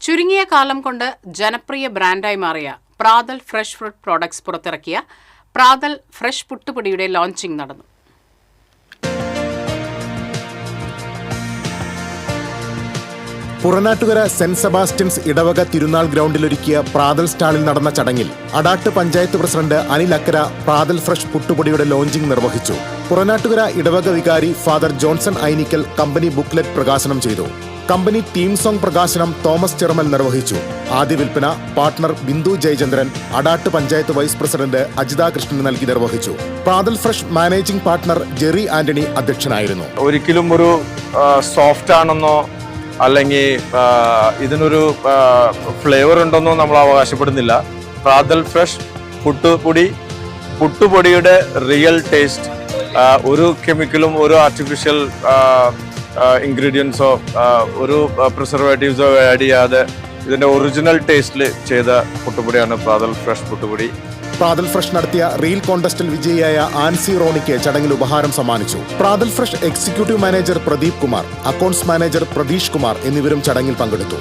ചുരുങ്ങിയ കാലം കൊണ്ട് ജനപ്രിയ ബ്രാൻഡായി മാറിയ പ്രാതൽ ഫ്രഷ് ഫുഡ് പ്രോഡക്ട്സ് പുറത്തിറക്കിയ പ്രാതൽ ഫ്രഷ് പുട്ടുപൊടിയുടെ ലോഞ്ചിംഗ് നടന്നു. പുറനാട്ടുകര സെന്റ് സെബാസ്റ്റ്യൻസ് ഇടവക തിരുനാൾ ഗ്രൗണ്ടിലൊരുക്കിയ പ്രാതൽ സ്റ്റാളിൽ നടന്ന ചടങ്ങിൽ അടാട്ട് പഞ്ചായത്ത് പ്രസിഡന്റ് അനിൽ അക്കര പ്രാതൽ ഫ്രഷ് പുട്ടുപൊടിയുടെ ലോഞ്ചിംഗ് നിർവഹിച്ചു. പുറനാട്ടുകര ഇടവക വികാരി father Johnson Ainikkal company booklet പ്രകാശനം ചെയ്തു. കമ്പനി തീം സോങ് പ്രകാശനം തോമസ് ചെറുമൽ നിർവഹിച്ചു. ആദ്യ വിൽപ്പന partner Bindu Jayachandran Adat panchayat vice president Ajitha കൃഷ്ണന് നൽകി നിർവഹിച്ചു. Prathal fresh managing partner Jerry Antony അധ്യക്ഷനായിരുന്നു. ഒരിക്കലും ഒരു സോഫ്റ്റ് ആണെന്നോ അല്ലെങ്കിൽ ഇതിനൊരു ഫ്ലേവർ ഉണ്ടെന്നോ നമ്മൾ അവകാശപ്പെടുന്നില്ല. പ്രാതൽ ഫ്രഷ് പുട്ടുപൊടിയുടെ റിയൽ ടേസ്റ്റ്, ഒരു കെമിക്കലും ഒരു ആർട്ടിഫിഷ്യൽ ഇൻഗ്രീഡിയൻസോ ഒരു പ്രിസർവേറ്റീവ്സോ ആഡ് ചെയ്യാതെ ഇതിന്റെ ഒറിജിനൽ ടേസ്റ്റിൽ ചെയ്ത പുട്ടുപൊടിയാണ് പ്രാതൽ ഫ്രഷ് പുട്ടുപൊടി. പ്രാതൽ ഫ്രഷ് നടത്തിയ റീൽ കോൺടെസ്റ്റിൽ വിജയിയായ ആൻസി റോണിക്ക് ചടങ്ങിൽ ഉപഹാരം സമ്മാനിച്ചു. പ്രാതൽ fresh executive manager Pradeep Kumar, accounts manager Pratheesh Kumar എന്നിവരും ചടങ്ങിൽ പങ്കെടുത്തു.